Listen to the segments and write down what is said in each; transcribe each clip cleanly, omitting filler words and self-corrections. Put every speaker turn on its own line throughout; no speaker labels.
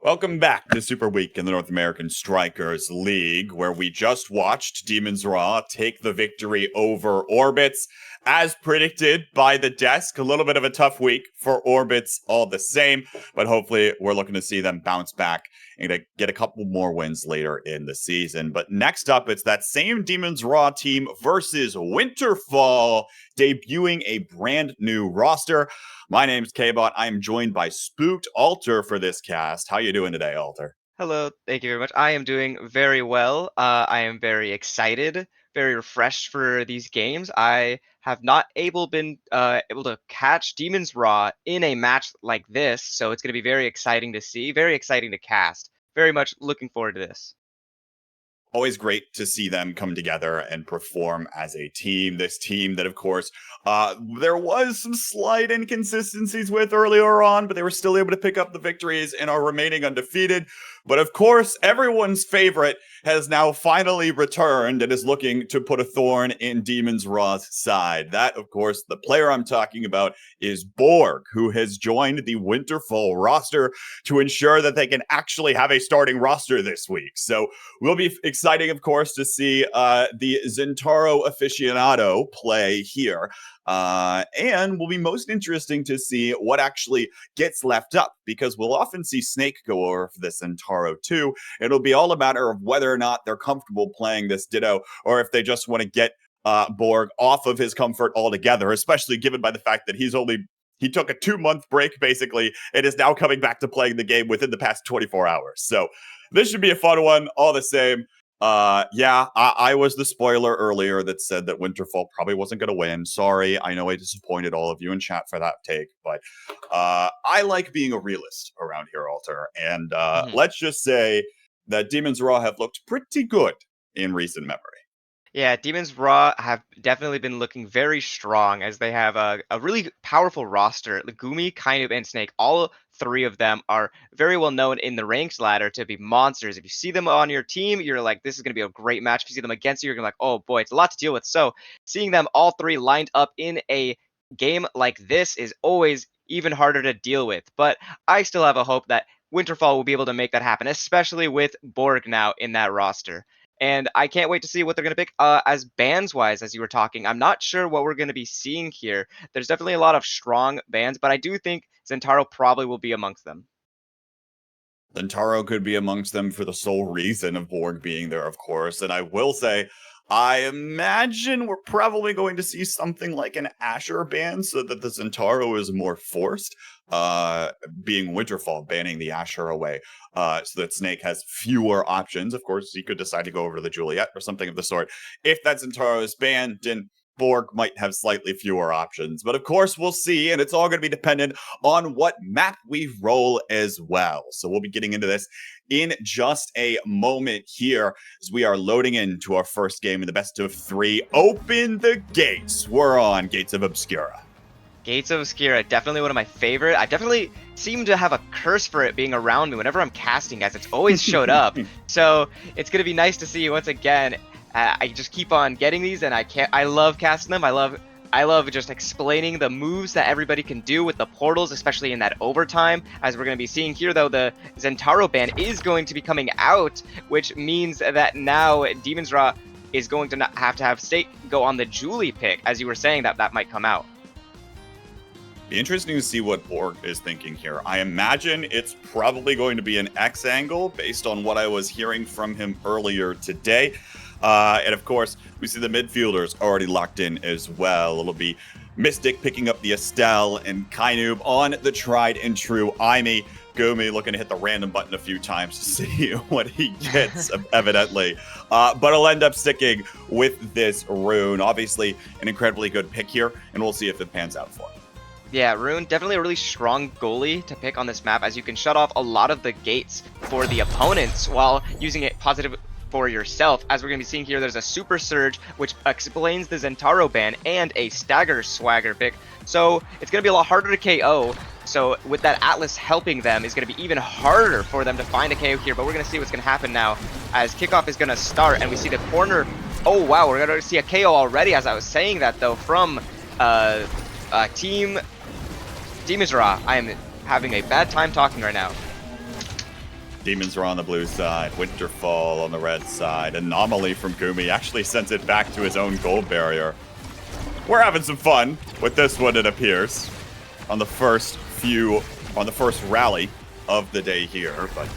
Welcome back to Super Week in the North American Strikers League, where we just watched Demons Raw take the victory over Orbits. As predicted by the desk, a little bit of a tough week for Orbits all the same, but hopefully we're looking to see them bounce back and get a couple more wins later in the season. But next up, it's that same Demons Raw team versus Winterfall, debuting a brand new roster. My name's K-Bot. I am joined by Spooked Alter for this cast. How you doing today, Alter?
Hello, thank you very much. I am doing very well. I am very excited, very refreshed for these games. I have not been able to catch Demons Raw in a match like this, so it's going to be very exciting to see, very exciting to cast. Very much looking forward to this.
Always great to see them come together and perform as a team. This team that, of course, there was some slight inconsistencies with earlier on, but they were still able to pick up the victories and are remaining undefeated. But of course, everyone's favorite has now finally returned and is looking to put a thorn in Demons Raw's side. That, of course, the player I'm talking about is Borg, who has joined the Winterfall roster to ensure that they can actually have a starting roster this week. So we'll be exciting, of course, to see the Zentaro aficionado play here. And will be most interesting to see what actually gets left up, because we'll often see Snake go over for this Zentaro too. It'll be all a matter of whether or not they're comfortable playing this Ditto, or if they just want to get Borg off of his comfort altogether, especially given by the fact that he took a 2-month break basically and is now coming back to playing the game within the past 24 hours. So this should be a fun one all the same. I was the spoiler earlier that said that Winterfall probably wasn't going to win. Sorry, I know I disappointed all of you in chat for that take, but I like being a realist around here, Alter. And let's just say that Demons Raw have looked pretty good in recent memory.
Yeah, Demons Raw have definitely been looking very strong as they have a really powerful roster. Gumi, Kainu, and Snake, all three of them are very well known in the ranks ladder to be monsters. If you see them on your team, you're like, this is going to be a great match. If you see them against you, you're like, oh boy, it's a lot to deal with. So seeing them all three lined up in a game like this is always even harder to deal with. But I still have a hope that Winterfall will be able to make that happen, especially with Borg now in that roster. And I can't wait to see what they're going to pick as bands wise, as you were talking. I'm not sure what we're going to be seeing here. There's definitely a lot of strong bands, but I do think Zentaro probably will be amongst them.
Lentaro could be amongst them for the sole reason of Borg being there, of course. And I will say, I imagine we're probably going to see something like an Asher ban so that the Zentaro is more forced, being Winterfall, banning the Asher away, so that Snake has fewer options. Of course, he could decide to go over to the Juliet or something of the sort. If that Zentaro is banned, then Borg might have slightly fewer options. But of course, we'll see, and it's all going to be dependent on what map we roll as well. So we'll be getting into this in just a moment here as we are loading into our first game in the best of 3. Open the gates. We're on Gates of Obscura.
Gates of Obscura, definitely one of my favorite. I definitely seem to have a curse for it being around me whenever I'm casting, as it's always showed up. So it's going to be nice to see once again. I just keep on getting these, and I love casting them. I love just explaining the moves that everybody can do with the portals, especially in that overtime. As we're going to be seeing here, though, the Zentaro ban is going to be coming out, which means that now Demons Raw is going to not have to have Snake go on the Julie pick, as you were saying that might come out.
Be interesting to see what Borg is thinking here. I imagine it's probably going to be an X angle based on what I was hearing from him earlier today. And of course, we see the midfielders already locked in as well. It'll be Mystic picking up the Estelle and Kainub on the tried and true Aimee. Gumi looking to hit the random button a few times to see what he gets, evidently. But I'll end up sticking with this Rune. Obviously, an incredibly good pick here, and we'll see if it pans out for him.
Yeah, Rune, definitely a really strong goalie to pick on this map, as you can shut off a lot of the gates for the opponents while using it positive for yourself. As we're going to be seeing here, there's a Super Surge, which explains the Zentaro ban, and a Stagger Swagger pick. So it's going to be a lot harder to KO. So with that Atlas helping them, is going to be even harder for them to find a KO here. But we're going to see what's going to happen now as kickoff is going to start, and we see the corner. Oh, wow, we're going to see a KO already, as I was saying that, though, from Team Demons Raw. I am having a bad time talking right now.
Demons are on the blue side, Winterfall on the red side. Anomaly from Gumi actually sends it back to his own gold barrier. We're having some fun with this one, it appears, on the first rally of the day here, but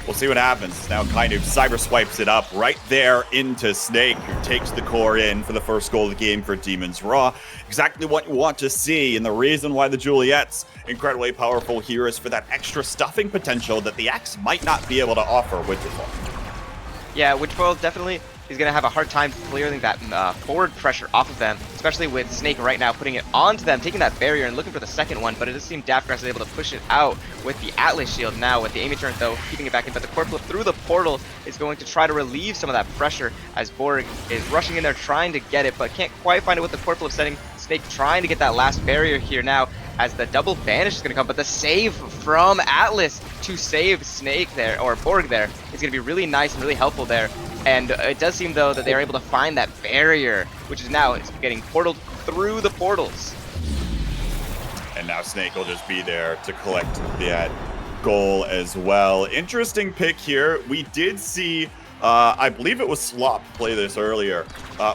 we'll see what happens. Now Kainu cyber swipes it up right there into Snake, who takes the core in for the first goal of the game for Demons RAHH. Exactly what you want to see, and the reason why the Juliet's incredibly powerful here is for that extra stuffing potential that the X might not be able to offer Winterfall.
Yeah, Winterfall definitely is going to have a hard time clearing that forward pressure off of them, especially with Snake right now putting it onto them, taking that barrier and looking for the second one, but it does seem Daftgrass is able to push it out with the Atlas shield now, with the Amy turn though, keeping it back in, but the core flip through the portal is going to try to relieve some of that pressure as Borg is rushing in there trying to get it, but can't quite find it with the core flip setting. Snake trying to get that last barrier here now as the double banish is going to come, but the save from Atlas to save Snake there, or Borg there, is going to be really nice and really helpful there. And it does seem, though, that they're able to find that barrier, which is now getting portaled through the portals.
And now Snake will just be there to collect that goal as well. Interesting pick here. We did see, I believe it was Slop play this earlier,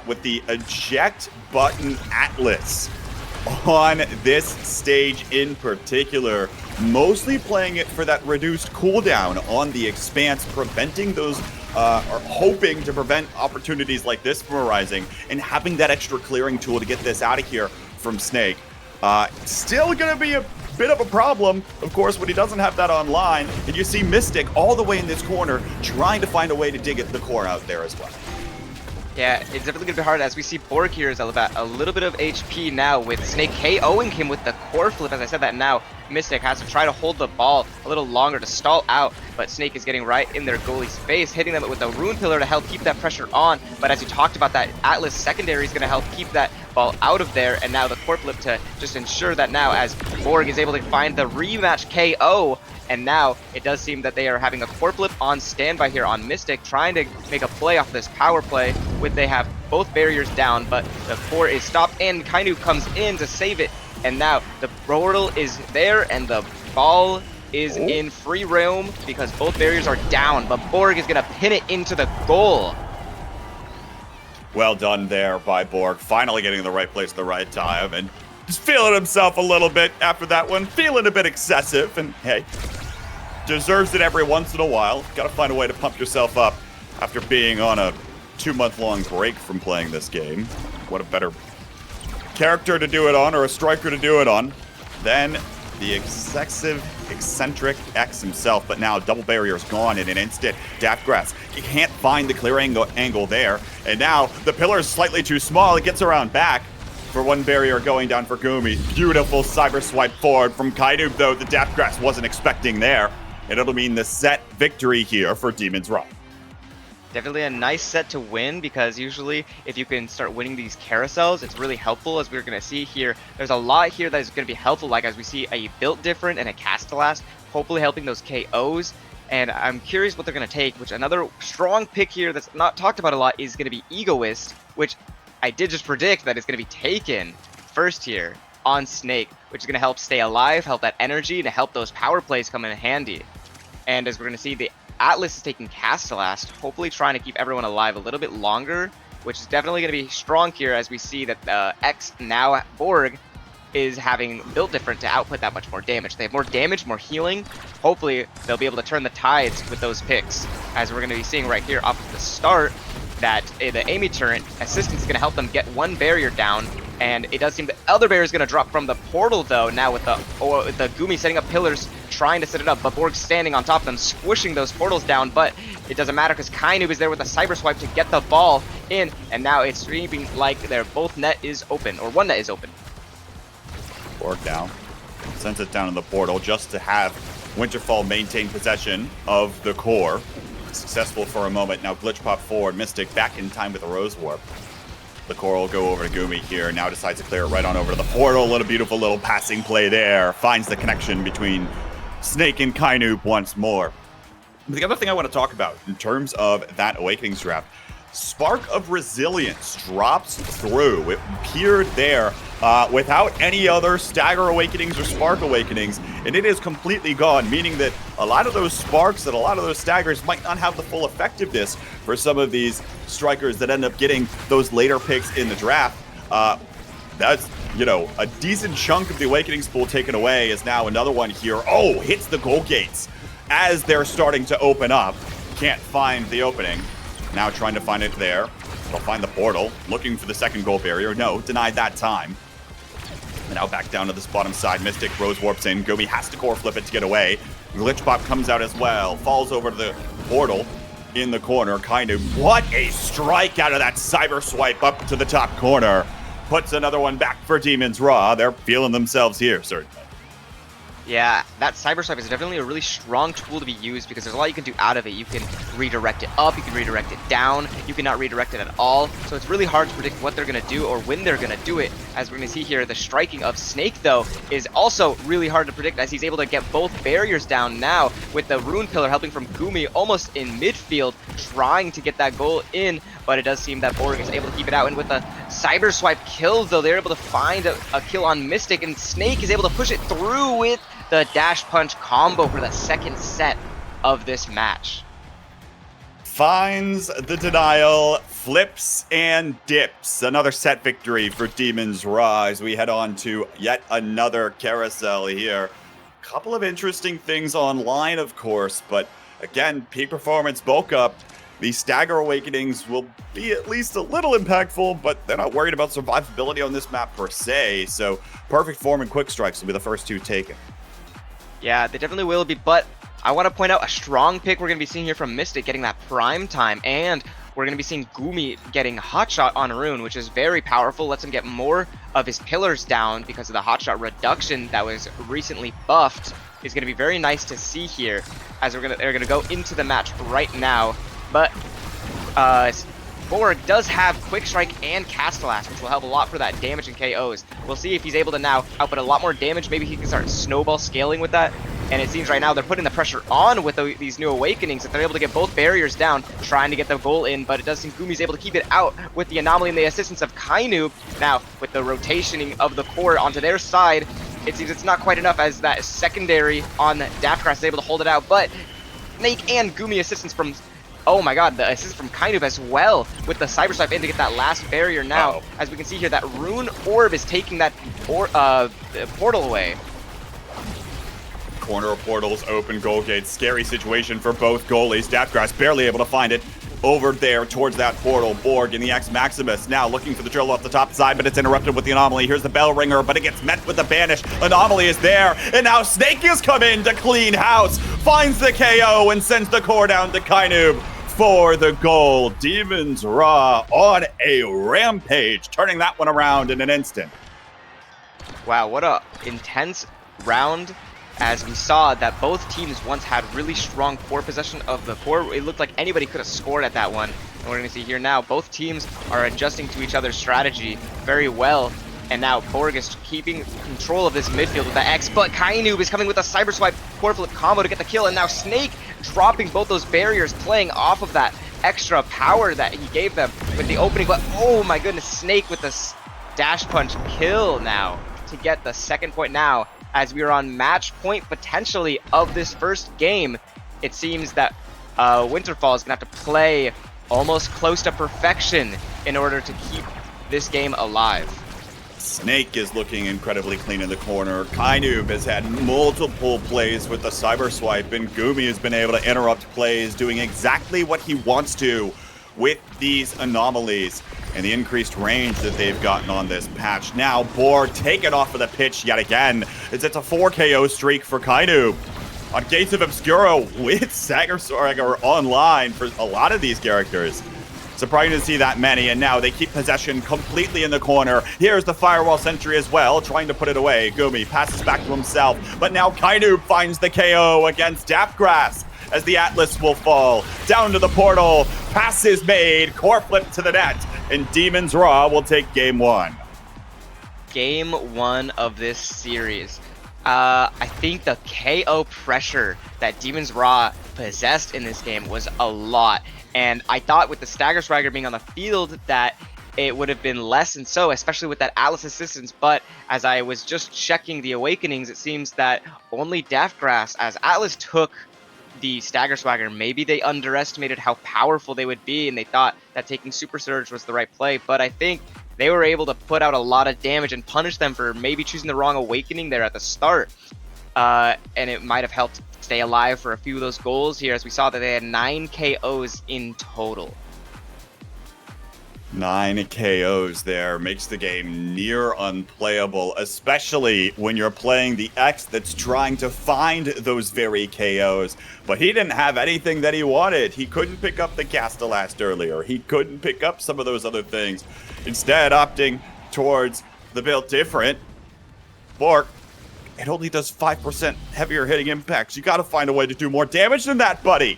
with the eject button Atlas on this stage in particular, mostly playing it for that reduced cooldown on the expanse, preventing those or hoping to prevent opportunities like this from arising, and having that extra clearing tool to get this out of here from Snake. Still gonna be a bit of a problem, of course, when he doesn't have that online, and you see Mystic all the way in this corner trying to find a way to dig at the core out there as well.
Yeah, it's definitely going to be hard as we see Borg here is about a little bit of HP now with Snake KOing him with the core flip. As I said that now, Mystic has to try to hold the ball a little longer to stall out, but Snake is getting right in their goalie's face, hitting them with a rune pillar to help keep that pressure on. But as you talked about, that Atlas secondary is going to help keep that ball out of there, and now the core flip to just ensure that now as Borg is able to find the rematch KO. And now it does seem that they are having a core flip on standby here on Mystic, trying to make a play off this power play with they have both barriers down, but the core is stopped and Kainu comes in to save it. And now the portal is there and the ball is in free roam because both barriers are down, but Borg is going to pin it into the goal.
Well done there by Borg, finally getting in the right place at the right time, and just feeling himself a little bit after that one, feeling a bit excessive, and hey, deserves it every once in a while. Got to find a way to pump yourself up after being on a 2-month-long break from playing this game. What a better character to do it on, or a striker to do it on, than the eccentric X himself. But now double barrier's gone in an instant. Daftgrass, he can't find the clear angle there, and now the pillar is slightly too small. It gets around back for one barrier going down for Gumi. Beautiful cyber swipe forward from Kainu, though the Daftgrass wasn't expecting there. And it'll mean the set victory here for Demons RAHH.
Definitely a nice set to win, because usually if you can start winning these carousels, it's really helpful, as we're going to see here. There's a lot here that is going to be helpful, like as we see a built different and a Castellast, hopefully helping those KOs. And I'm curious what they're going to take, which another strong pick here that's not talked about a lot is going to be Egoist, which I did just predict that it's going to be taken first here on Snake, which is going to help stay alive, help that energy, to help those power plays come in handy. And as we're going to see, the Atlas is taking Castellast, hopefully trying to keep everyone alive a little bit longer, which is definitely going to be strong here, as we see that X, now at Borg, is having built different to output that much more damage. They have more damage, more healing. Hopefully they'll be able to turn the tides with those picks, as we're going to be seeing right here off of the start that the Amy turret assistance is going to help them get one barrier down. And it does seem the other barrier is going to drop from the portal, though, now with the Gumi setting up pillars, trying to set it up, but Borg standing on top of them, squishing those portals down. But it doesn't matter, because Kainu is there with a cyber swipe to get the ball in, and now it's seeming like their both net is open, or one net is open.
Borg now sends it down in the portal just to have Winterfall maintain possession of the core. Successful for a moment. Now glitch pop forward, Mystic back in time with a Rose Warp. The core will go over to Gumi here. Now decides to clear it right on over to the portal. What a beautiful little passing play there. Finds the connection between Snake and Kainu once more. The other thing I want to talk about in terms of that Awakenings draft, Spark of Resilience drops through. It appeared there without any other Stagger Awakenings or Spark Awakenings, and it is completely gone, meaning that a lot of those Sparks and a lot of those Staggers might not have the full effectiveness for some of these strikers that end up getting those later picks in the draft. That's, you know, a decent chunk of the Awakenings pool taken away is now another one here. Oh, hits the goal gates as they're starting to open up. Can't find the opening. Now trying to find it there. They'll find the portal, looking for the second goal barrier. No, denied that time. And now back down to this bottom side. Mystic Rose warps in. Gobi has to core flip it to get away. Glitch Pop comes out as well. Falls over to the portal in the corner. Kind of, what a strike out of that cyber swipe up to the top corner. Puts another one back for Demons Raw. They're feeling themselves here, certainly.
Yeah, that Cyber Swipe is definitely a really strong tool to be used because there's a lot you can do out of it. You can redirect it up, you can redirect it down, you cannot redirect it at all. So it's really hard to predict what they're going to do or when they're going to do it. As we're going to see here, the striking of Snake, though, is also really hard to predict as he's able to get both barriers down now with the Rune Pillar helping from Gumi almost in midfield, trying to get that goal in. But it does seem that Borg is able to keep it out. And with the Cyber Swipe kill, though, they're able to find a kill on Mystic. And Snake is able to push it through with the Dash Punch combo for the second set of this match.
Finds the denial, flips and dips. Another set victory for Demons Raw as we head on to yet another carousel here. Couple of interesting things online, of course, but again, peak performance bulk up. The Stagger Awakenings will be at least a little impactful, but they're not worried about survivability on this map per se, so Perfect Form and Quick Strikes will be the first two taken.
Yeah, they definitely will be, but I want to point out a strong pick we're going to be seeing here from Mystic getting that prime time, and we're going to be seeing Gumi getting Hotshot on Rune, which is very powerful, lets him get more of his pillars down because of the Hotshot reduction that was recently buffed. Is going to be very nice to see here as they're going to go into the match right now. But Borg does have Quick Strike and Castellast, which will help a lot for that damage and KOs. We'll see if he's able to now output a lot more damage. Maybe he can start snowball scaling with that. And it seems right now they're putting the pressure on with these new Awakenings. If they're able to get both barriers down, trying to get the goal in. But it does seem Gumi's able to keep it out with the Anomaly and the assistance of Kainoob. Now, with the rotationing of the core onto their side, it seems it's not quite enough as that secondary on Daftgrass is able to hold it out. But Snake and Gumi assistance from... Oh my god, the assist from Kainoob as well with the Cyber Swipe in to get that last barrier now. As we can see here, that Rune Orb is taking that portal away.
Corner of portals, open goal gates. Scary situation for both goalies. Daftgrass barely able to find it over there towards that portal. Borg in the X Maximus now looking for the drill off the top side, but it's interrupted with the Anomaly. Here's the bell ringer, but it gets met with the banish. Anomaly is there, and now Snake has come in to clean house. Finds the KO and sends the core down to Kainoob for the goal. Demons Raw on a rampage, turning that one around in an instant.
Wow, what a intense round, as we saw that both teams once had really strong core possession of the core. It looked like anybody could have scored at that one. And we're going to see here now, both teams are adjusting to each other's strategy very well. And now Borg is keeping control of this midfield with the X, but Kainoob is coming with a Cyber Swipe core flip combo to get the kill, and now Snake dropping both those barriers, playing off of that extra power that he gave them with the opening, but oh my goodness, Snake with the Dash Punch kill now to get the second point now. As we are on match point potentially of this first game, it seems that Winterfall is going to have to play almost close to perfection in order to keep this game alive.
Snake is looking incredibly clean in the corner. Kainoob has had multiple plays with the Cyber Swipe, and Gumi has been able to interrupt plays, doing exactly what he wants to with these anomalies and the increased range that they've gotten on this patch. Now, Borg taken off of the pitch yet again, as it's a 4 KO streak for Kainoob. On Gates of Obscura with Sagar online for a lot of these characters. Surprising to see that many, and now they keep possession completely in the corner. Here's the Firewall Sentry as well, trying to put it away. Gumi passes back to himself, but now Kainoob finds the KO against Daftgrass as the Atlas will fall. Down to the portal, pass is made, core flip to the net, and Demons Raw will take game one.
Game one of this series. I think the KO pressure that Demons Raw possessed in this game was a lot. And I thought with the Stagger Swagger being on the field that it would have been less and so, especially with that Atlas assistance. But as I was just checking the awakenings, it seems that only Daftgrass, as Atlas took the Stagger Swagger, maybe they underestimated how powerful they would be, and they thought that taking Super Surge was the right play. But I think they were able to put out a lot of damage and punish them for maybe choosing the wrong awakening there at the start. And it might have helped stay alive for a few of those goals here, as we saw that they had 9 KOs in total.
9 KOs there makes the game near unplayable, especially when you're playing the X that's trying to find those very KOs. But he didn't have anything that he wanted. He couldn't pick up the Castellast earlier. He couldn't pick up some of those other things. Instead, opting towards the build different. Borg, it only does 5% heavier hitting impacts. You gotta find a way to do more damage than that, buddy.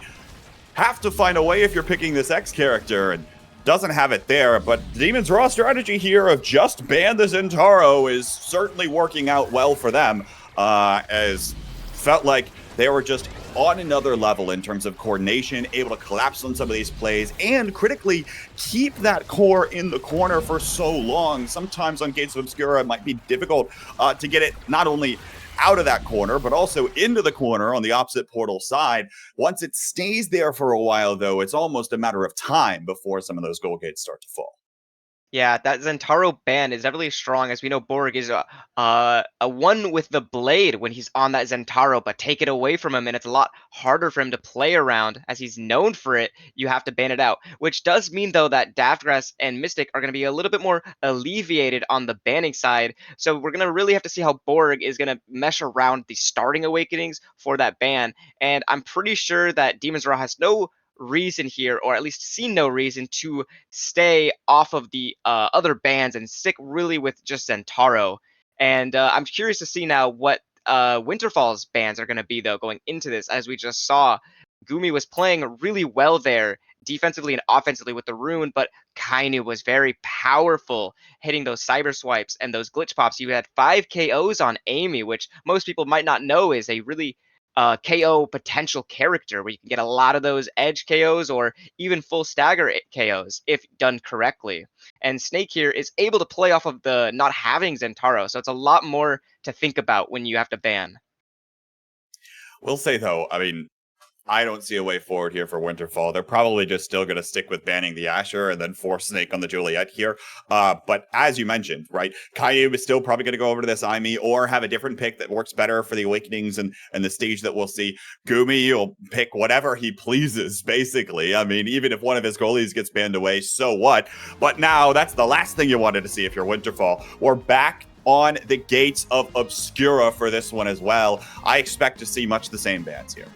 Have to find a way if you're picking this X character, and doesn't have it there. But Demon's Raw strategy here of just ban the Zentaro is certainly working out well for them, as felt like they were just on another level in terms of coordination, able to collapse on some of these plays, and critically keep that core in the corner for so long. Sometimes on Gates of Obscura, it might be difficult to get it not only out of that corner, but also into the corner on the opposite portal side. Once it stays there for a while, though, it's almost a matter of time before some of those goal gates start to fall.
Yeah, that Zentaro ban is definitely strong, as we know Borg is a one with the blade when he's on that Zentaro, but take it away from him and it's a lot harder for him to play around, as he's known for it. You have to ban it out, which does mean though that Daftgrass and Mystic are going to be a little bit more alleviated on the banning side. So we're going to really have to see how Borg is going to mesh around the starting awakenings for that ban. And I'm pretty sure that Demon's Raw has no reason here, or at least seen no reason to stay off of the other bans and stick really with just Zentaro. And I'm curious to see now what Winterfall's bans are going to be, though, going into this. As we just saw, Gumi was playing really well there, defensively and offensively with the rune, but Kainu was very powerful, hitting those cyber swipes and those glitch pops. You had 5 KOs on Amy, which most people might not know is a really KO potential character, where you can get a lot of those edge KOs or even full stagger KOs if done correctly. And Snake here is able to play off of the not having Zentaro, so it's a lot more to think about when you have to ban.
We'll say, though, I mean, I don't see a way forward here for Winterfall. They're probably just still going to stick with banning the Asher and then force Snake on the Juliet here. But as you mentioned, right, Caillou is still probably going to go over to this Aimee or have a different pick that works better for the Awakenings and the stage that we'll see. Gumi will pick whatever he pleases, basically. I mean, even if one of his goalies gets banned away, so what? But now that's the last thing you wanted to see if you're Winterfall. We're back on the Gates of Obscura for this one as well. I expect to see much the same bans here.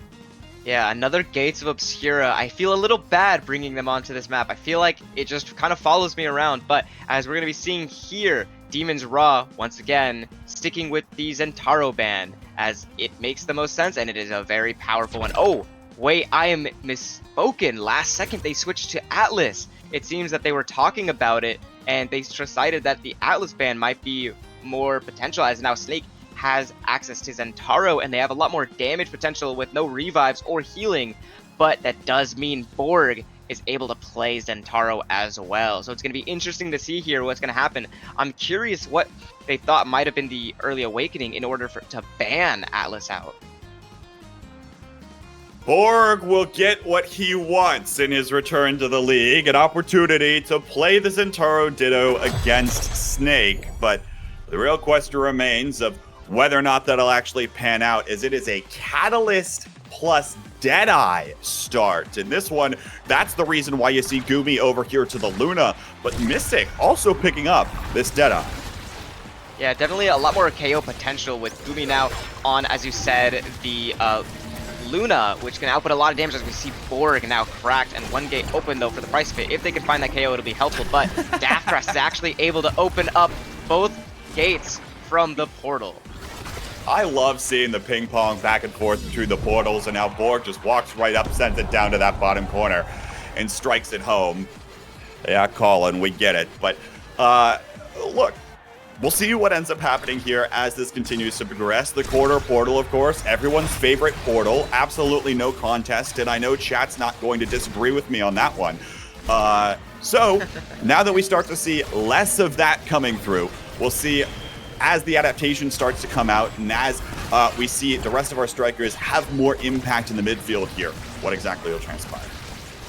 Yeah, another Gates of Obscura. I feel a little bad bringing them onto this map. I feel like it just kind of follows me around. But as we're going to be seeing here, Demon's Raw, once again, sticking with the Zentaro ban, as it makes the most sense, and it is a very powerful one. Oh, wait, I am misspoken. Last second, they switched to Atlas. It seems that they were talking about it, and they decided that the Atlas ban might be more potential, as now Snake has access to Zentaro, and they have a lot more damage potential with no revives or healing, but that does mean Borg is able to play Zentaro as well. So it's going to be interesting to see here what's going to happen. I'm curious what they thought might have been the early awakening in order to ban Atlas out.
Borg will get what he wants in his return to the league, an opportunity to play the Zentaro Ditto against Snake, but the real question remains of whether or not that'll actually pan out, as it is a Catalyst plus Deadeye start. In this one, that's the reason why you see Gumi over here to the Luna, but Mystic also picking up this Deadeye.
Yeah, definitely a lot more KO potential with Gumi now on, as you said, the Luna, which can output a lot of damage, as we see Borg now cracked and one gate open though for the price of it. If they can find that KO, it'll be helpful, but Daftgrass is actually able to open up both gates from the portal.
I love seeing the ping pong back and forth between the portals, and now Borg just walks right up, sends it down to that bottom corner, and strikes it home. Yeah, Colin, we get it. But look, we'll see what ends up happening here as this continues to progress. The quarter portal, of course, everyone's favorite portal. Absolutely no contest, and I know chat's not going to disagree with me on that one. So now that we start to see less of that coming through, we'll see as the adaptation starts to come out and as we see the rest of our strikers have more impact in the midfield here, what exactly will transpire.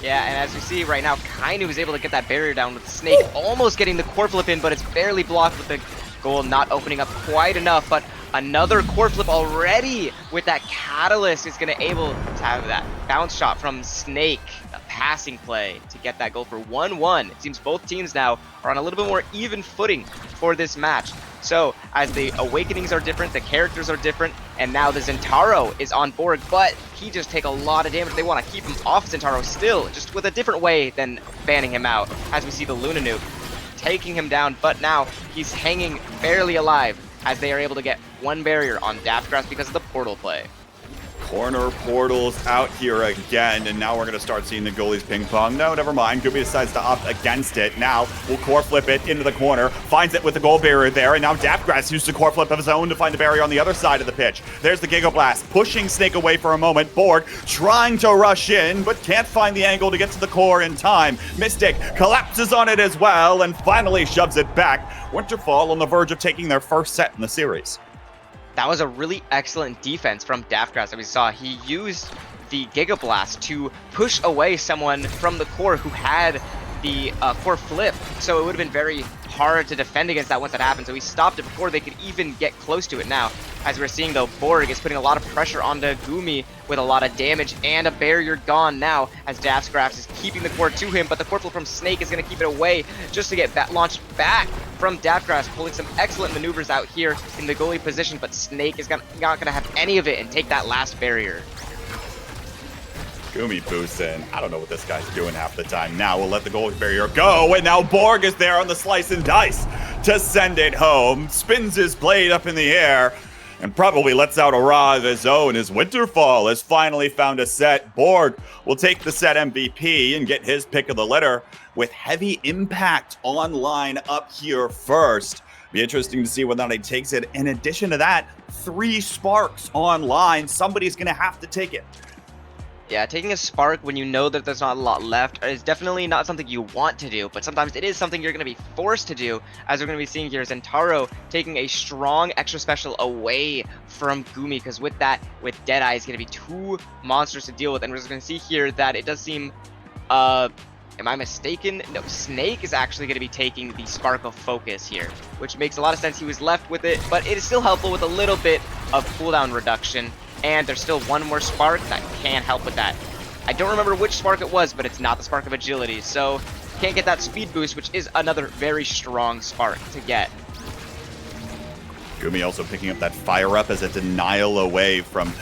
Yeah, and as we see right now, Kainu is able to get that barrier down with Snake almost getting the core flip in, but it's barely blocked with the goal not opening up quite enough. But another core flip already with that Catalyst is going to able to have that bounce shot from Snake, a passing play to get that goal for 1-1. It seems both teams now are on a little bit more even footing for this match. So as the awakenings are different, the characters are different, and now the Zentaro is on board, but he just take a lot of damage. They want to keep him off Zentaro still, just with a different way than banning him out, as we see the Luna Nuke taking him down, but now he's hanging barely alive as they are able to get one barrier on Daftgrass because of the portal play.
Corner portals out here again, and now we're going to start seeing the goalies ping pong. No, never mind. Gumi decides to opt against it. Now we'll core flip it into the corner, finds it with the goal barrier there, and now Daftgrass used a core flip of his own to find the barrier on the other side of the pitch. There's the Giga Blast, pushing Snake away for a moment. Borg trying to rush in, but can't find the angle to get to the core in time. Mystic collapses on it as well, and finally shoves it back. Winterfall on the verge of taking their first set in the series.
That was a really excellent defense from Daftgrass that we saw. He used the Giga Blast to push away someone from the core who had the core flip, so it would have been very hard to defend against that once that happened, so he stopped it before they could even get close to it. Now, as we're seeing though, Borg is putting a lot of pressure onto Gumi with a lot of damage and a barrier gone now as Daftgrass is keeping the core to him, but the core flip from Snake is going to keep it away just to get that launched back from Daftgrass, pulling some excellent maneuvers out here in the goalie position, but Snake is not going to have any of it and take that last barrier.
Gumi boosts in. I don't know what this guy's doing half the time. Now we'll let the goal barrier go, and now Borg is there on the slice and dice to send it home. Spins his blade up in the air and probably lets out a RAHH of his own as Winterfall has finally found a set. Borg will take the set MVP and get his pick of the litter with heavy impact online up here first. Be interesting to see whether or not he takes it. In addition to that, 3 sparks online. Somebody's going to have to take it.
Yeah, taking a spark when you know that there's not a lot left is definitely not something you want to do, but sometimes it is something you're going to be forced to do, as we're going to be seeing here Zentaro taking a strong extra special away from Gumi, because with that, with Deadeye, is going to be 2 monsters to deal with, and we're just going to see here that it does seem, am I mistaken? No, Snake is actually going to be taking the Spark of Focus here, which makes a lot of sense. He was left with it, but it is still helpful with a little bit of cooldown reduction. And there's still one more spark that can help with that. I don't remember which spark it was, but it's not the Spark of Agility. So can't get that speed boost, which is another very strong spark to get.
Gumi also picking up that fire up as a denial away from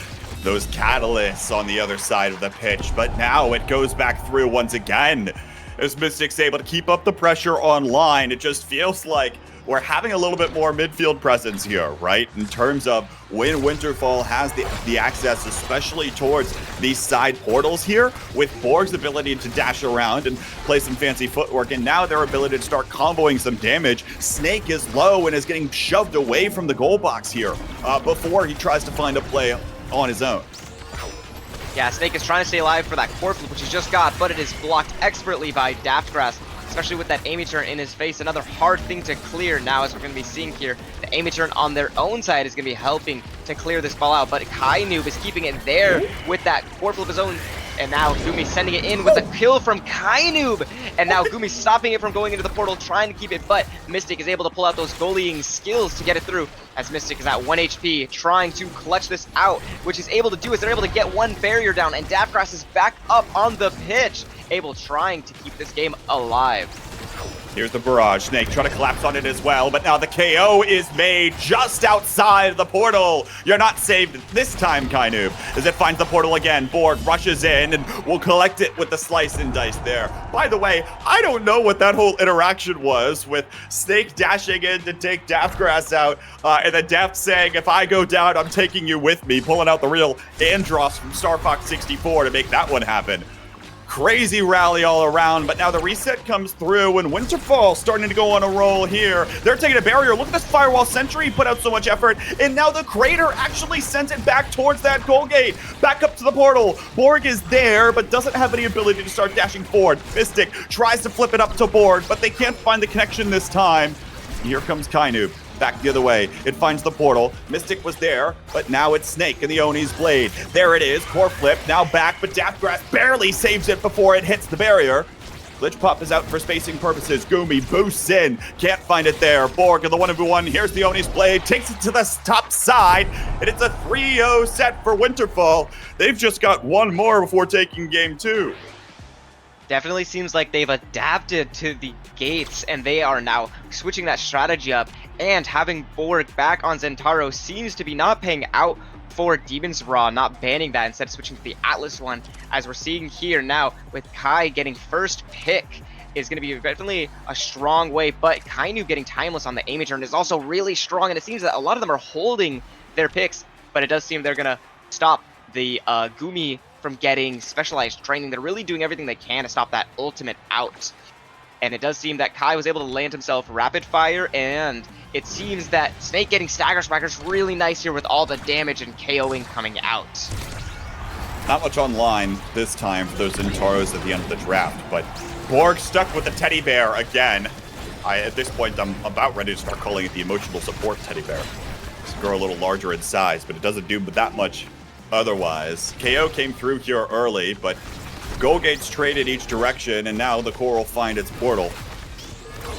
those catalysts on the other side of the pitch. But now it goes back through once again as Mystic's able to keep up the pressure online. It just feels like we're having a little bit more midfield presence here, right? In terms of when Winterfall has the access, especially towards these side portals here, with Borg's ability to dash around and play some fancy footwork, and now their ability to start comboing some damage. Snake is low and is getting shoved away from the goal box here before he tries to find a play on his own.
Yeah, Snake is trying to stay alive for that core flip, which he just got, but it is blocked expertly by Daftgrass, especially with that Amy turn in his face. Another hard thing to clear now, as we're going to be seeing here. The Amy turn on their own side is going to be helping to clear this ball out, but Kainoob is keeping it there with that core flip of his own. And now Gumi sending it in with a kill from Kainoob. And now Gumi stopping it from going into the portal, trying to keep it, but Mystic is able to pull out those goalieing skills to get it through, as Mystic is at 1 HP, trying to clutch this out, which he's able to do is they're able to get one barrier down, and Daftgrass is back up on the pitch, trying to keep this game alive.
Here's the barrage. Snake trying to collapse on it as well, but now the KO is made just outside the portal. You're not saved this time, Kainoob, as it finds the portal again. Borg rushes in and will collect it with the slice and dice there. By the way, I don't know what that whole interaction was with Snake dashing in to take Daftgrass out, and then Daft saying, if I go down, I'm taking you with me, pulling out the real Andros from Star Fox 64 to make that one happen. Crazy rally all around, but now the reset comes through, and Winterfall starting to go on a roll here. They're taking a barrier. Look at this Firewall Sentry put out so much effort, and now the Crater actually sends it back towards that goal gate. Back up to the portal. Borg is there, but doesn't have any ability to start dashing forward. Mystic tries to flip it up to Borg, but they can't find the connection this time. Here comes Kainu. Back the other way. It finds the portal. Mystic was there, but now it's Snake and the Oni's blade. There it is. Core flip. Now back, but Daftgrass barely saves it before it hits the barrier. Glitch Pop is out for spacing purposes. Gumi boosts in. Can't find it there. Borg of the 1v1. Here's the Oni's blade. Takes it to the top side. And it's a 3-0 set for Winterfall. They've just got one more before taking game 2.
Definitely seems like they've adapted to the gates, and they are now switching that strategy up, and having Borg back on Zentaro seems to be not paying out for Demon's Raw, not banning that, instead switching to the Atlas one, as we're seeing here now with Kai getting first pick is going to be definitely a strong way, but Kainu getting Timeless on the Amy turn is also really strong, and it seems that a lot of them are holding their picks, but it does seem they're going to stop the Gumi from getting specialized training. They're really doing everything they can to stop that ultimate out. And it does seem that Kai was able to land himself rapid fire, and it seems that Snake getting Stagger Smacker is really nice here with all the damage and KOing coming out.
Not much online this time for those Zentaros at the end of the draft, but Borg stuck with the teddy bear again. At this point, I'm about ready to start calling it the emotional support teddy bear. It's grow a little larger in size, but it doesn't do that much otherwise. KO came through here early, but goal gates traded each direction, and now the core will find its portal.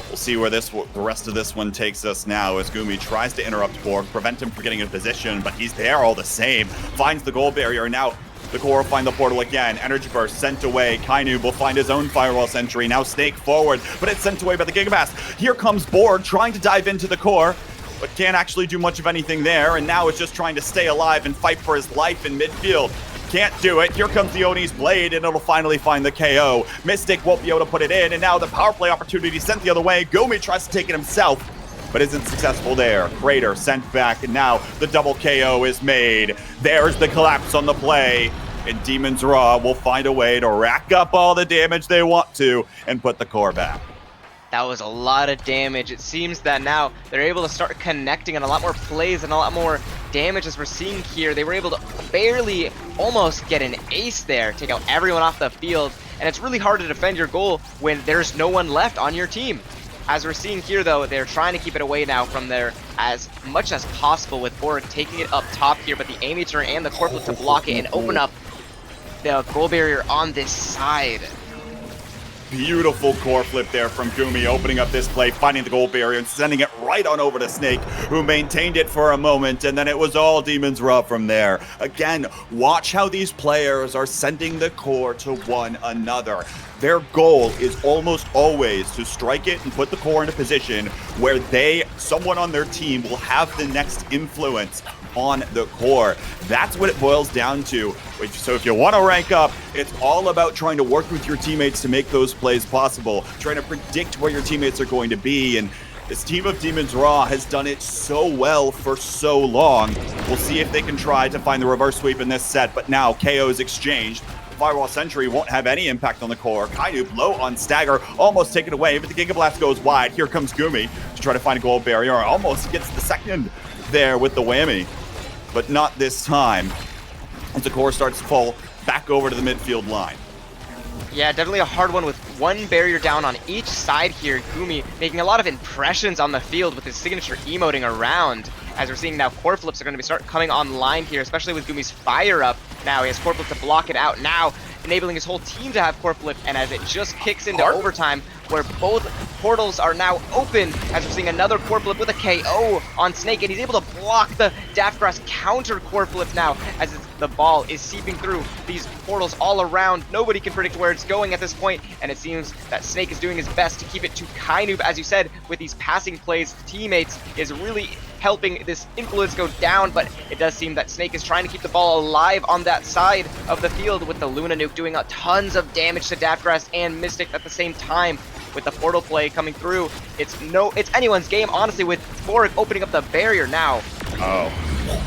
We'll see where the rest of this one takes us now, as Gumi tries to interrupt Borg, prevent him from getting in position, but he's there all the same. Finds the goal barrier. Now the core will find the portal again. Energy Burst sent away. Kainu will find his own Firewall Sentry. Now Snake forward, but it's sent away by the Gigabass. Here comes Borg trying to dive into the core, but can't actually do much of anything there, and now is just trying to stay alive and fight for his life in midfield. Can't do it. Here comes the Oni's blade, and it'll finally find the KO. Mystic won't be able to put it in, and now the power play opportunity sent the other way. Gumi tries to take it himself, but isn't successful there. Crater sent back, and now the double KO is made. There's the collapse on the play, and Demon's Raw will find a way to rack up all the damage they want to and put the core back.
That was a lot of damage. It seems that now they're able to start connecting on a lot more plays and a lot more damage as we're seeing here. They were able to barely almost get an ace there, take out everyone off the field, and it's really hard to defend your goal when there's no one left on your team. As we're seeing here though, they're trying to keep it away now from there as much as possible, with Borg taking it up top here, but the Amy turn and the Corplet to block it and open up the goal barrier on this side.
Beautiful core flip there from Gumi, opening up this play, finding the goal barrier, and sending it right on over to Snake, who maintained it for a moment, and then it was all Demon's Raw from there. Again, watch how these players are sending the core to one another. Their goal is almost always to strike it and put the core in a position where someone on their team will have the next influence on the core. That's what it boils down to. So if you want to rank up, it's all about trying to work with your teammates to make those plays possible, trying to predict where your teammates are going to be, and this team of Demon's Raw has done it so well for so long. We'll see if they can try to find the reverse sweep in this set, but now KO is exchanged. Firewall Sentry won't have any impact on the core. Kainu low on Stagger, almost taken away, but the Giga Blast goes wide. Here comes Gumi to try to find a goal barrier. Almost gets the second there with the whammy, but not this time, as the core starts to fall back over to the midfield line.
Yeah, definitely a hard one with one barrier down on each side here. Gumi making a lot of impressions on the field with his signature emoting around. As we're seeing now, core flips are going to start coming online here, especially with Gumi's fire up. Now he has core flip to block it out, now enabling his whole team to have core flip, and as it just kicks into overtime, where both portals are now open, as we're seeing another core flip with a KO on Snake, and he's able to block the Daftgrass counter core flip now, as the ball is seeping through these portals all around. Nobody can predict where it's going at this point, and it seems that Snake is doing his best to keep it to Kainu. As you said, with these passing plays, teammates is really helping this influence go down, but it does seem that Snake is trying to keep the ball alive on that side of the field, with the Luna nuke doing tons of damage to Daftgrass and Mystic at the same time. With the portal play coming through, it's anyone's game, honestly, with Borg opening up the barrier now.
Oh.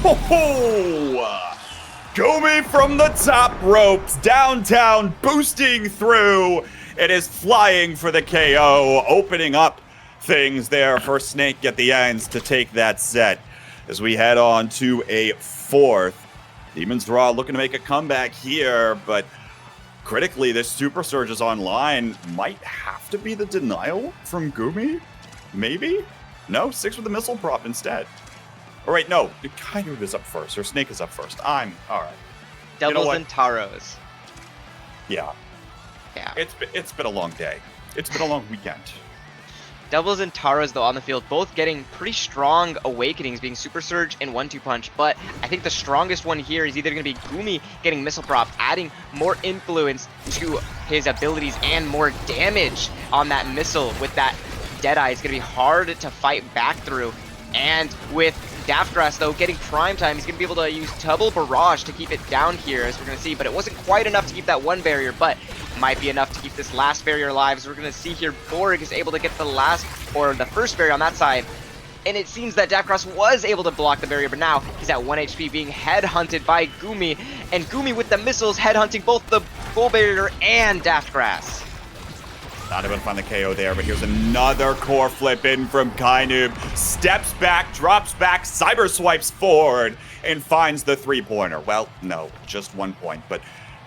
Ho ho! Gumi from the top ropes, downtown, boosting through. It is flying for the KO, opening up things there for Snake at the ends to take that set. As we head on to a fourth, Demon's Raw looking to make a comeback here, but critically, this Super Surge is online. Might have to be the denial from Gumi? Maybe? No, 6 with the missile prop instead. All right, no, Kainu is up first, or Snake is up first. I'm all right.
Doubles and Taros.
Yeah.
Yeah.
It's been a long day. It's been a long weekend.
Doubles and Taros, though, on the field, both getting pretty strong awakenings, being Super Surge and 1-2 Punch. But I think the strongest one here is either going to be Gumi getting Missile Prop, adding more influence to his abilities and more damage on that missile with that Deadeye. It's going to be hard to fight back through. And with Daftgrass, though, getting prime time, he's going to be able to use double barrage to keep it down here, as we're going to see. But it wasn't quite enough to keep that one barrier, but might be enough to keep this last barrier alive. As we're going to see here, Borg is able to get the last, or the first barrier on that side. And it seems that Daftgrass was able to block the barrier, but now he's at 1 HP being headhunted by Gumi. And Gumi with the missiles headhunting both the goal barrier and Daftgrass.
Not able to find the KO there, but here's another core flip in from Kainoob. Steps back, drops back, cyber swipes forward, and finds the 3-pointer. Well, no, just 1 point, but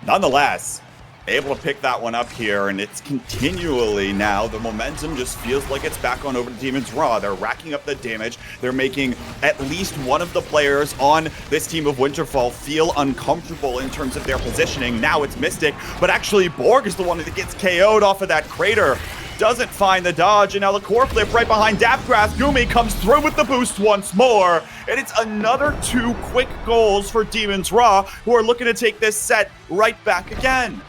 nonetheless, able to pick that one up here, and it's continually now, the momentum just feels like it's back on over to Demon's Raw. They're racking up the damage. They're making at least one of the players on this team of Winterfall feel uncomfortable in terms of their positioning. Now it's Mystic, but actually Borg is the one that gets KO'd off of that crater. Doesn't find the dodge, and now the core flip right behind Daftgrass. Gumi comes through with the boost once more, and it's another 2 quick goals for Demon's Raw, who are looking to take this set right back again.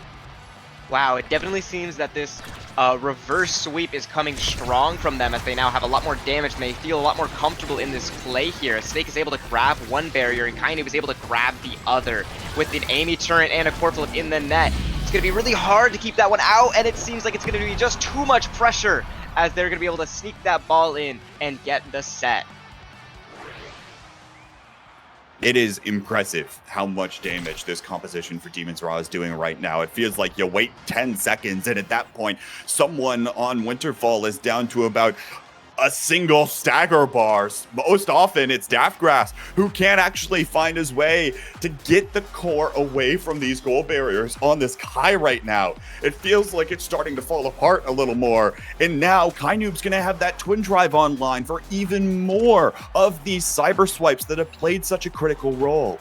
Wow, it definitely seems that this reverse sweep is coming strong from them, as they now have a lot more damage and they feel a lot more comfortable in this play here. Snake is able to grab one barrier and Kainu is able to grab the other. With an Amy turret and a core flip in the net, it's going to be really hard to keep that one out, and it seems like it's going to be just too much pressure as they're going to be able to sneak that ball in and get the set.
It is impressive how much damage this composition for Demon's Raw is doing right now. It feels like you wait 10 seconds, and at that point, someone on Winterfall is down to about a single stagger bar. Most often, it's Daftgrass, who can't actually find his way to get the core away from these goal barriers on this Kai right now. It feels like it's starting to fall apart a little more. And now, Kainoob's going to have that twin drive online for even more of these cyber swipes that have played such a critical role.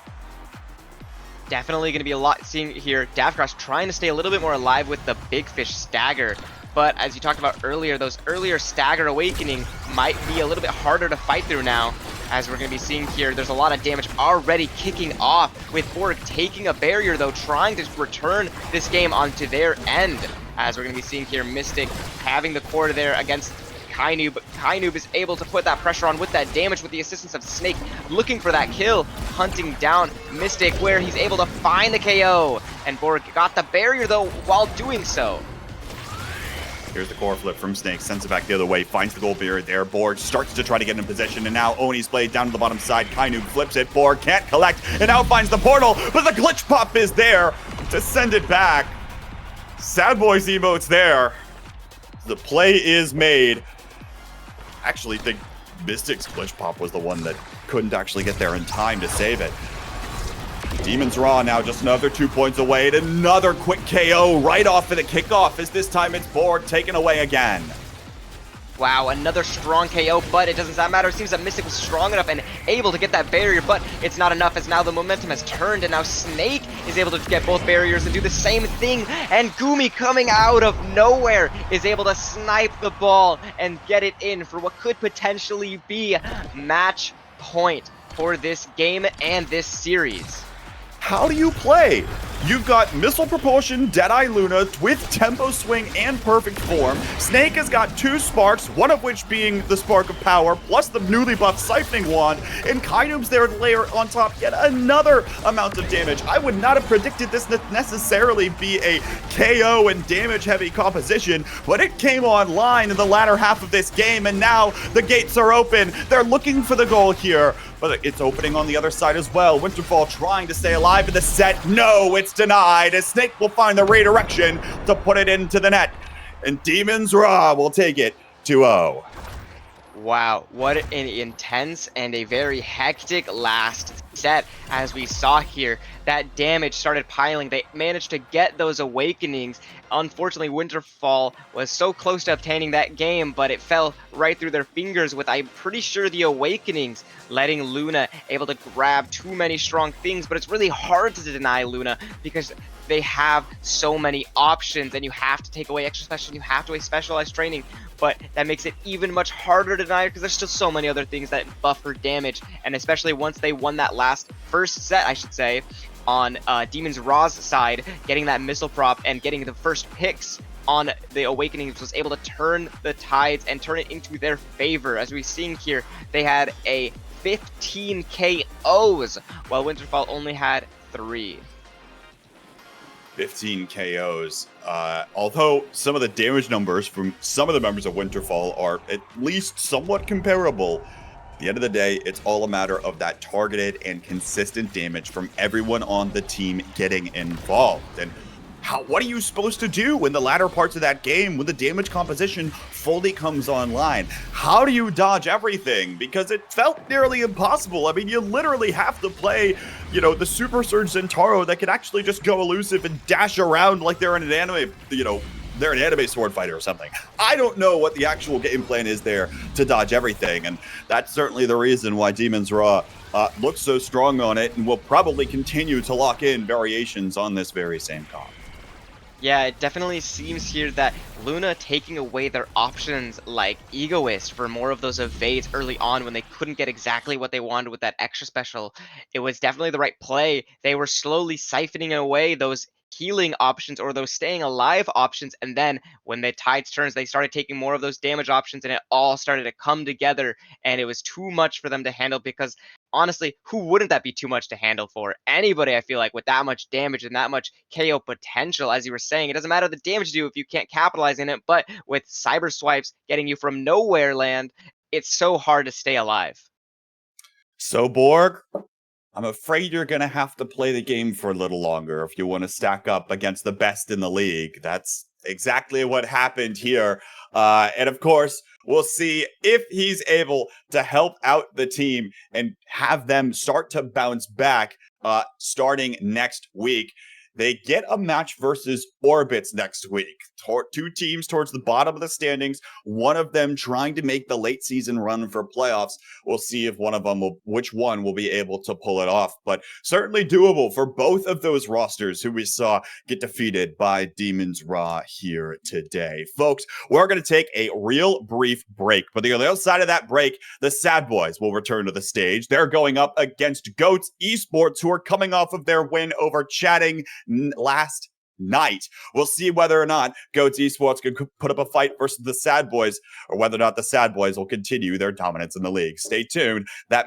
Definitely going to be a lot seeing here. Daftgrass trying to stay a little bit more alive with the Big Fish stagger. But as you talked about earlier, those earlier stagger awakening might be a little bit harder to fight through now. As we're going to be seeing here, there's a lot of damage already kicking off, with Borg taking a barrier, though, trying to return this game onto their end. As we're going to be seeing here, Mystic having the core there against Kainoob. Kainoob is able to put that pressure on with that damage with the assistance of Snake, looking for that kill, hunting down Mystic, where he's able to find the KO. And Borg got the barrier, though, while doing so.
Here's the core flip from Snake, sends it back the other way, finds the goal barrier there. Borg starts to try to get in position, and now Oni's blade down to the bottom side. Kainoob flips it, Borg can't collect, and now finds the portal, but the glitch pop is there to send it back. Sad Boys emotes there. The play is made. Actually think Mystic's glitch pop was the one that couldn't actually get there in time to save it. Demon's Raw now just another 2 points away, and another quick KO right off of the kickoff, as this time it's Borg taken away again.
Wow, another strong KO, but it doesn't matter. It seems that Mystic was strong enough and able to get that barrier, but it's not enough, as now the momentum has turned, and now Snake is able to get both barriers and do the same thing, and Gumi, coming out of nowhere, is able to snipe the ball and get it in for what could potentially be match point for this game and this series.
How do you play you've got Missile Propulsion, Deadeye Luna with Tempo Swing and Perfect Form. Snake has got 2 Sparks, one of which being the Spark of Power, plus the newly buffed Siphoning Wand, and Kaidoom's there to layer on top yet another amount of damage. I would not have predicted this to necessarily be a KO and damage-heavy composition, but it came online in the latter half of this game, and now the gates are open. They're looking for the goal here, but it's opening on the other side as well. Winterfall trying to stay alive in the set. No, it's denied, as Snake will find the redirection to put it into the net. And Demons RAHH will take it 2-0.
Wow, what an intense and a very hectic last set. As we saw here, that damage started piling. They managed to get those awakenings. Unfortunately, Winterfall was so close to obtaining that game, but it fell right through their fingers with, I'm pretty sure, the awakenings letting Luna able to grab too many strong things. But it's really hard to deny Luna because they have so many options, and you have to take away extra special, you have to away specialized training, but that makes it even much harder to deny her because there's still so many other things that buff her damage. And especially once they won that first set, I should say, on Demons RAHH's side, getting that missile prop and getting the first picks on the Awakenings was able to turn the tides and turn it into their favor. As we're seeing here, they had a 15 KOs while Winterfall only had 3.
15 KOs. Although some of the damage numbers from some of the members of Winterfall are at least somewhat comparable, at the end of the day, it's all a matter of that targeted and consistent damage from everyone on the team getting involved. And what are you supposed to do in the latter parts of that game when the damage composition fully comes online? How do you dodge everything? Because it felt nearly impossible. I mean, you literally have to play, the Super Surge Zentaro that can actually just go elusive and dash around like they're in an anime, they're an anime sword fighter or something. I don't know what the actual game plan is there to dodge everything, and that's certainly the reason why Demons RAHH looks so strong on it and will probably continue to lock in variations on this very same comp.
Yeah, it definitely seems here that Luna taking away their options like Egoist for more of those evades early on when they couldn't get exactly what they wanted with that extra special, it was definitely the right play. They were slowly siphoning away those healing options or those staying alive options, and then when the tides turns, they started taking more of those damage options, and it all started to come together, and it was too much for them to handle because honestly, who wouldn't that be too much to handle for? Anybody, I feel like, with that much damage and that much KO potential, as you were saying. It doesn't matter the damage you do if you can't capitalize in it, but with cyber swipes getting you from nowhere land, it's so hard to stay alive.
So, Borg, I'm afraid you're going to have to play the game for a little longer if you want to stack up against the best in the league. That's exactly what happened here. And of course, we'll see if he's able to help out the team and have them start to bounce back starting next week. They get a match versus Orbits next week. 2 teams towards the bottom of the standings, one of them trying to make the late season run for playoffs. We'll see if which one will be able to pull it off, but certainly doable for both of those rosters who we saw get defeated by Demons RAHH here today. Folks, we're going to take a real brief break, but on the other side of that break, the Sad Boys will return to the stage. They're going up against Goats Esports, who are coming off of their win over Chatting last night. We'll see whether or not Goats Esports can put up a fight versus the Sad Boys, or whether or not the Sad Boys will continue their dominance in the league. Stay tuned. That